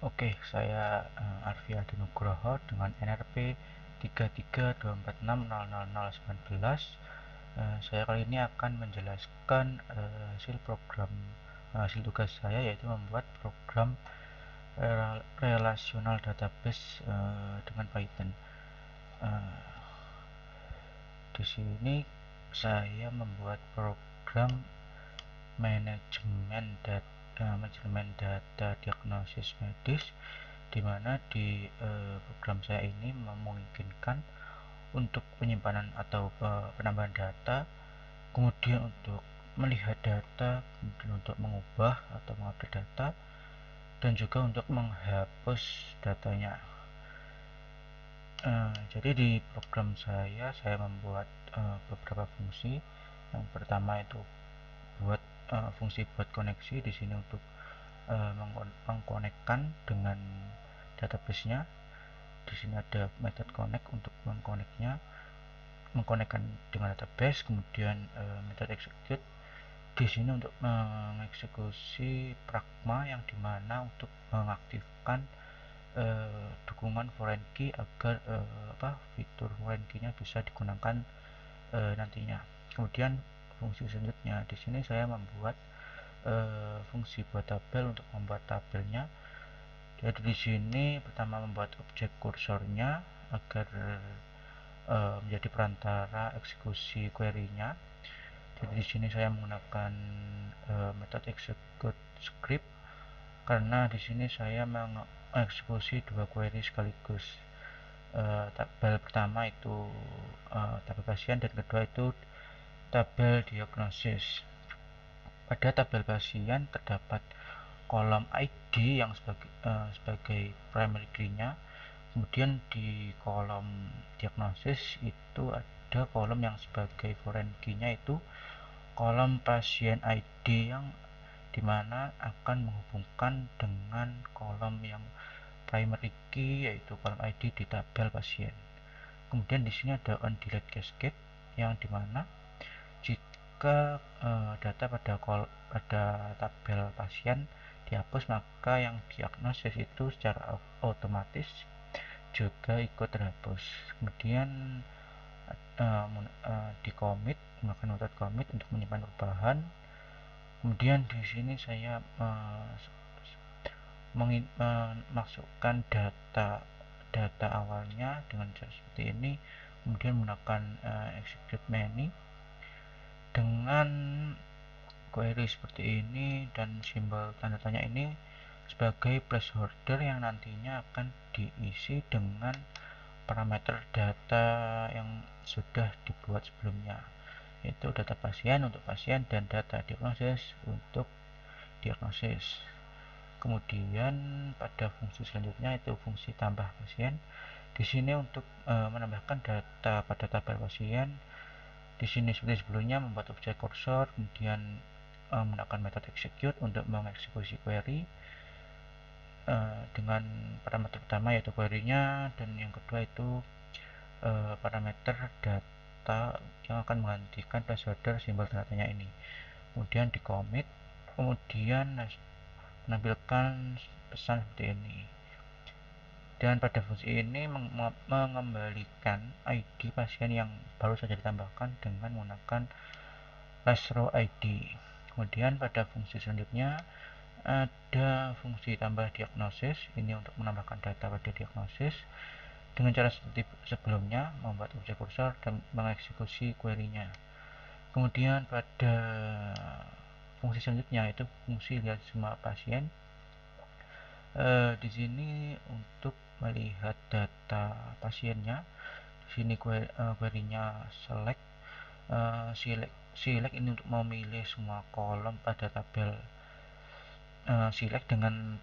Oke, saya Arfi Adi Nugroho dengan NRP 3324600019. Saya kali ini akan menjelaskan hasil tugas saya, yaitu membuat program relational database dengan Python. Eh, di sini saya membuat program manajemen data diagnosis medis, di mana di program saya ini memungkinkan untuk penyimpanan atau penambahan data, kemudian untuk melihat data, kemudian untuk mengubah atau mengupdate data, dan juga untuk menghapus datanya. Jadi di program saya membuat beberapa fungsi. Yang pertama itu fungsi buat koneksi di sini untuk mengkonekkan dengan database-nya. Di sini ada method connect untuk mengkonekkan dengan database, kemudian method execute di sini untuk mengeksekusi pragma, yang dimana untuk mengaktifkan dukungan foreign key agar fitur foreign key-nya bisa digunakan nantinya. Kemudian fungsi selanjutnya di sini saya membuat fungsi buat tabel untuk membuat tabelnya. Jadi di sini pertama membuat objek kursornya agar menjadi perantara eksekusi query-nya. Jadi di sini saya menggunakan metode execute script karena di sini saya mengeksekusi dua query sekaligus. Tabel pertama itu tabel pasien, dan kedua itu tabel diagnosis. Pada tabel pasien terdapat kolom ID yang sebagai primary key-nya. Kemudian di kolom diagnosis itu ada kolom yang sebagai foreign key-nya, itu kolom pasien ID, yang dimana akan menghubungkan dengan kolom yang primary key, yaitu kolom ID di tabel pasien. Kemudian di sini ada on delete cascade, yang dimana jika data pada tabel pasien dihapus, maka yang diagnosis itu secara otomatis juga ikut terhapus. Kemudian di commit, menggunakan metode commit untuk menyimpan perubahan. Kemudian di sini saya memasukkan data awalnya dengan cara seperti ini, kemudian menggunakan execute many dengan query seperti ini, dan simbol tanda tanya ini sebagai placeholder yang nantinya akan diisi dengan parameter data yang sudah dibuat sebelumnya, yaitu data pasien untuk pasien dan data diagnosis untuk diagnosis. Kemudian pada fungsi selanjutnya itu fungsi tambah pasien. Di sini untuk menambahkan data pada tabel pasien, di sini seperti sebelumnya membuat objek cursor, kemudian menggunakan metode execute untuk mengeksekusi query dengan parameter pertama yaitu query-nya, dan yang kedua itu parameter data yang akan menggantikan placeholder simbol tanda tanya ini. Kemudian di commit, kemudian menampilkan pesan seperti ini. Dan pada fungsi ini mengembalikan ID pasien yang baru saja ditambahkan dengan menggunakan last row ID. Kemudian pada fungsi selanjutnya ada fungsi tambah diagnosis, ini untuk menambahkan data pada diagnosis dengan cara seperti sebelumnya, membuat objek kursor dan mengeksekusi query-nya. Kemudian pada fungsi selanjutnya itu fungsi lihat semua pasien. Di sini untuk melihat data pasiennya, di sini query-nya select. Select ini untuk memilih semua kolom pada tabel. Select dengan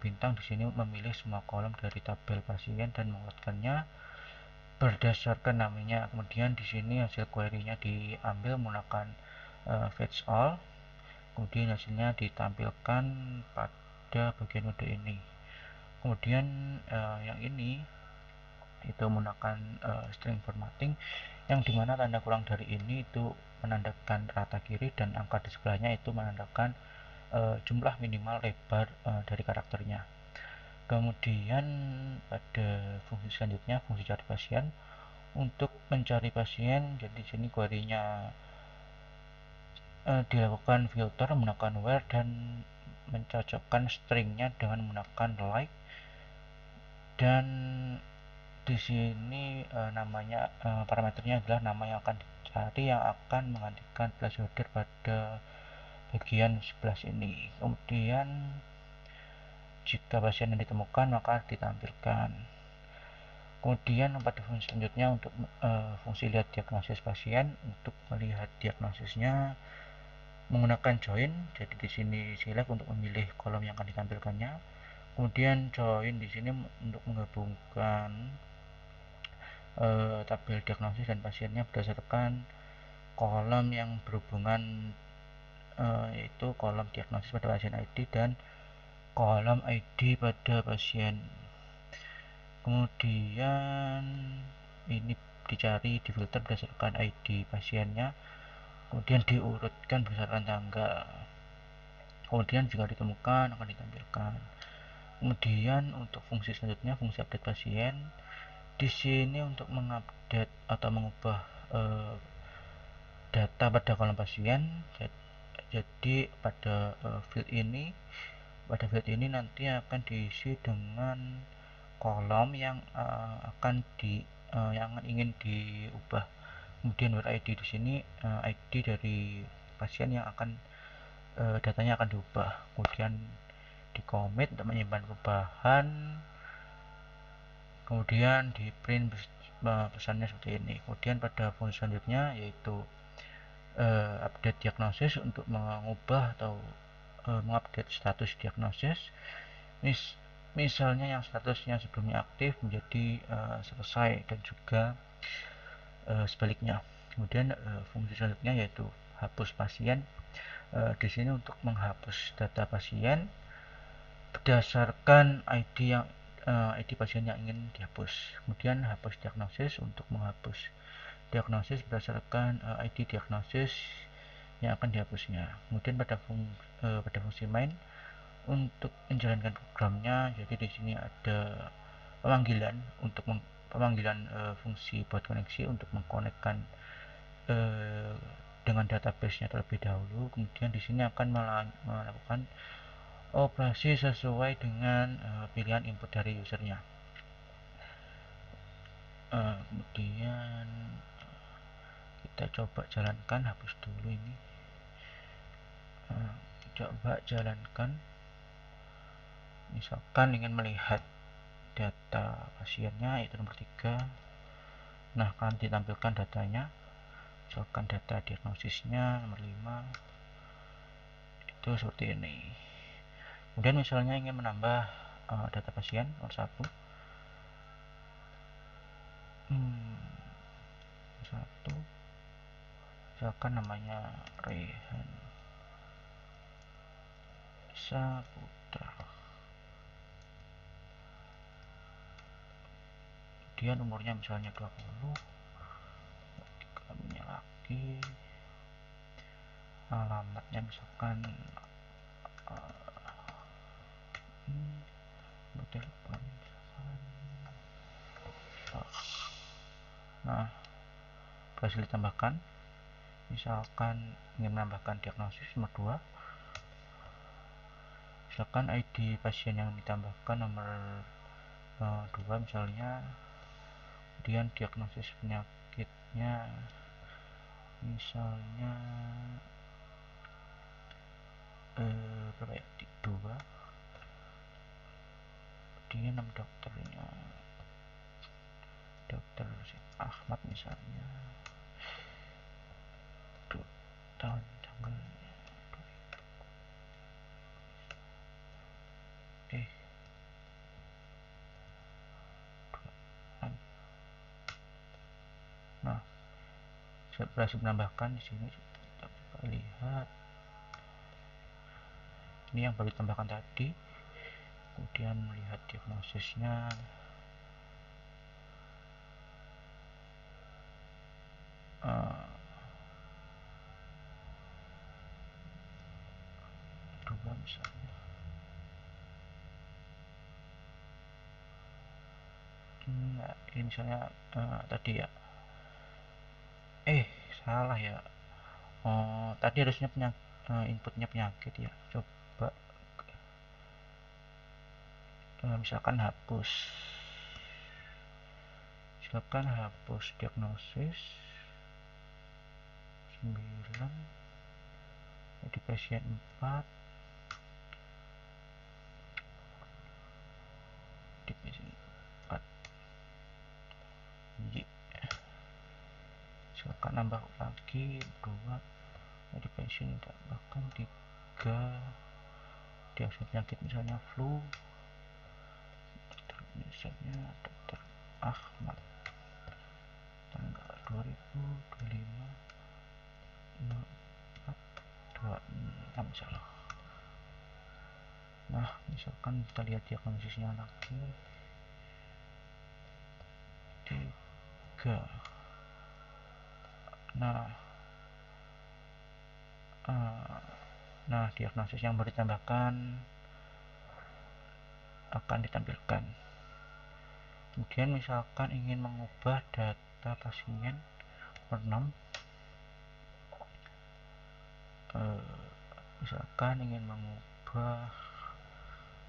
bintang di sini memilih semua kolom dari tabel pasien dan menguatkannya berdasarkan namanya. Kemudian di sini hasil query-nya diambil menggunakan fetch all. Kemudian hasilnya ditampilkan pada bagian mode ini. Kemudian yang ini itu menggunakan string formatting, yang dimana tanda kurang dari ini itu menandakan rata kiri, dan angka di sebelahnya itu menandakan jumlah minimal lebar dari karakternya. Kemudian pada fungsi selanjutnya, fungsi cari pasien. Untuk mencari pasien, jadi di sini query-nya dilakukan filter menggunakan where dan mencocokkan stringnya dengan menggunakan like. Dan di sini namanya parameternya adalah nama yang akan dicari yang akan menggantikan placeholder pada bagian sebelah sini. Kemudian jika pasien yang ditemukan maka ditampilkan. Kemudian pada fungsi selanjutnya untuk fungsi lihat diagnosis pasien, untuk melihat diagnosisnya menggunakan join. Jadi di sini select untuk memilih kolom yang akan ditampilkannya. Kemudian join di sini untuk menggabungkan tabel diagnosis dan pasiennya berdasarkan kolom yang berhubungan, yaitu kolom diagnosis pada pasien ID dan kolom ID pada pasien. Kemudian ini dicari, difilter berdasarkan ID pasiennya, kemudian diurutkan berdasarkan tanggal. Kemudian jika ditemukan akan ditampilkan. Kemudian untuk fungsi selanjutnya, fungsi update pasien. Di sini untuk mengupdate atau mengubah data pada kolom pasien. Jadi pada field ini nanti akan diisi dengan kolom yang yang ingin diubah. Kemudian where ID di sini ID dari pasien yang akan datanya akan diubah. Kemudian di commit untuk menyimpan perubahan. Kemudian di print pesannya seperti ini. Kemudian pada fungsi selanjutnya yaitu update diagnosis untuk mengubah atau mengupdate status diagnosis. Misalnya yang statusnya sebelumnya aktif menjadi selesai, dan juga sebaliknya. Kemudian fungsi selanjutnya yaitu hapus pasien. Di sini untuk menghapus data pasien berdasarkan ID pasien yang ingin dihapus. Kemudian hapus diagnosis untuk menghapus diagnosis berdasarkan ID diagnosis yang akan dihapusnya. Kemudian pada fungsi main untuk menjalankan programnya, jadi di sini ada pemanggilan fungsi buat koneksi untuk mengkonekkan dengan database-nya terlebih dahulu. Kemudian di sini akan melakukan operasi sesuai dengan pilihan input dari usernya. Kemudian kita coba jalankan, hapus dulu ini. Coba jalankan, misalkan ingin melihat data pasiennya yaitu nomor 3. Nah, akan ditampilkan datanya, misalkan data diagnosisnya nomor 5 itu seperti ini. Kemudian misalnya ingin menambah data pasien nomor 1, misalkan namanya Rehan Saputra, kemudian umurnya misalnya 20, kelaminnya laki, alamatnya misalkan telepon misalkan. Nah, berhasil ditambahkan. Misalkan ingin menambahkan diagnosis nomor 2, misalkan ID pasien yang ditambahkan nomor 2 misalnya. Kemudian diagnosis penyakitnya misalnya berapa ya, 2. Kemudian nama dokternya dokter Ahmad misalnya, tahun tanggalnya Nah, saya berhasil menambahkan di sini. Kita coba lihat, ini yang baru ditambahkan tadi. Kemudian melihat diagnosisnya, dua misalnya. Nah, ini misalnya tadi ya, salah ya. Tadi harusnya inputnya penyakit ya. Coba misalkan hapus diagnosis 9 di pasien 4 di pasien 4 silakan nambah lagi 2 di pasien tambahkan 3 diagnosis penyakit misalnya flu, misalnya dokter Ahmad tanggal 2025 426 misalnya. Nah, misalkan kita lihat diagnosisnya lagi 3. Nah, diagnosis yang baru ditambahkan akan ditampilkan. Kemudian misalkan ingin mengubah data pasien nomor 6, misalkan ingin mengubah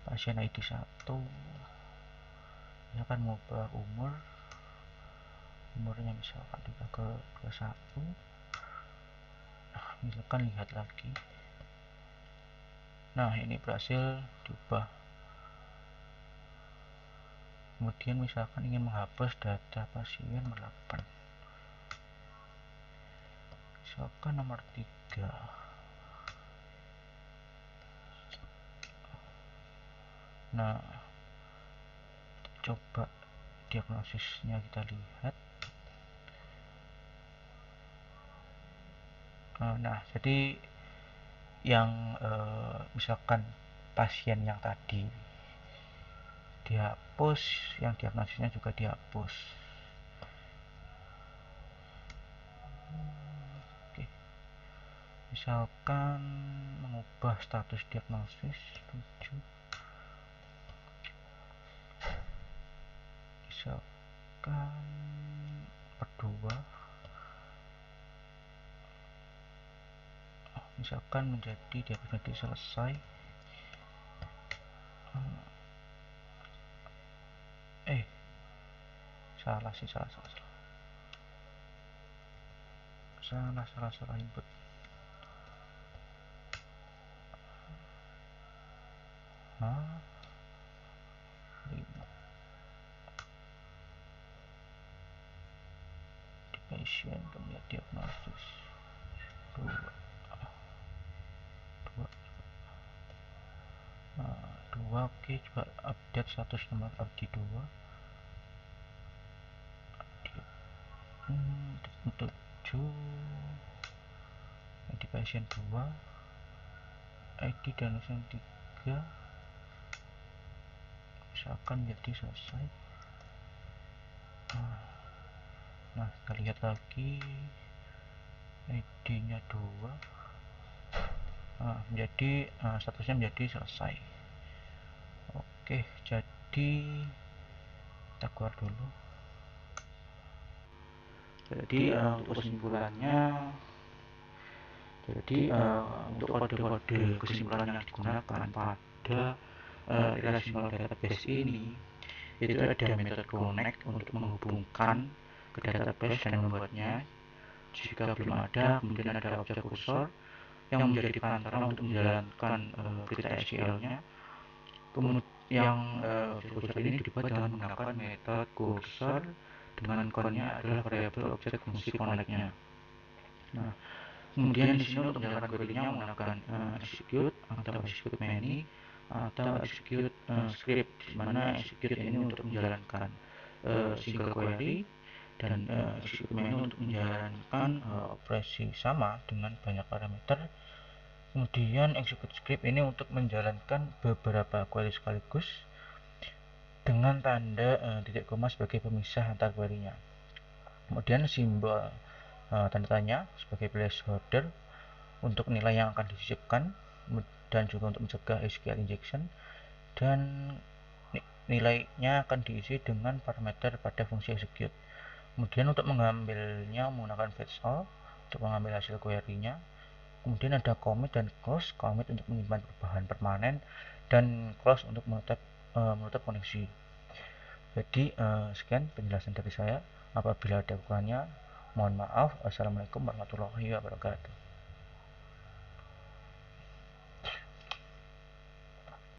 pasien ID 1, misalkan mengubah umurnya misalkan juga ke 21. Nah, misalkan lihat lagi, nah ini berhasil diubah. Kemudian misalkan ingin menghapus data pasien 8, misalkan nomor 3. Nah, coba diagnosisnya kita lihat. Nah, jadi yang misalkan pasien yang tadi dihapus, yang diagnosisnya juga dihapus. Oke. Misalkan mengubah status diagnosis 7, misalkan berdua, misalkan menjadi diagnosis selesai. salah input. Di pasien kemudian diagnosis 2. Oke, coba update status nomor ID 2 untuk 7 ID pasien 2, ID dan 3 misalkan jadi selesai. Nah, kita lihat lagi ID nya 2, menjadi statusnya menjadi selesai. Oke, jadi kita keluar dulu. Jadi untuk kesimpulannya, untuk kode-kode kesimpulan yang digunakan pada relational database ini, itu ada metode connect untuk menghubungkan ke database dan membuatnya. Jika belum ada, kemudian ada objek kursor yang menjadi perantara untuk menjalankan perintah SQL-nya. Kemudian yang objek kursor ini dibuat dengan menggunakan metode kursor dengan connya adalah variabel objek fungsi connect-nya. Nah, kemudian di sini untuk menjalankan query-nya menggunakan execute atau execute many atau execute script, di mana execute ini untuk menjalankan single query dan execute many untuk menjalankan operasi sama dengan banyak parameter. Kemudian execute script ini untuk menjalankan beberapa query sekaligus dengan tanda titik koma sebagai pemisah antar query-nya. Kemudian simbol tanda tanya sebagai placeholder untuk nilai yang akan disisipkan dan juga untuk mencegah SQL injection, dan nilainya akan diisi dengan parameter pada fungsi execute. Kemudian untuk mengambilnya menggunakan fetch all untuk mengambil hasil query-nya. Kemudian ada commit dan close. Commit untuk menyimpan perubahan permanen dan close untuk menutup koneksi. Jadi sekian penjelasan dari saya. Apabila ada kurangnya, mohon maaf. Assalamualaikum warahmatullahi wabarakatuh.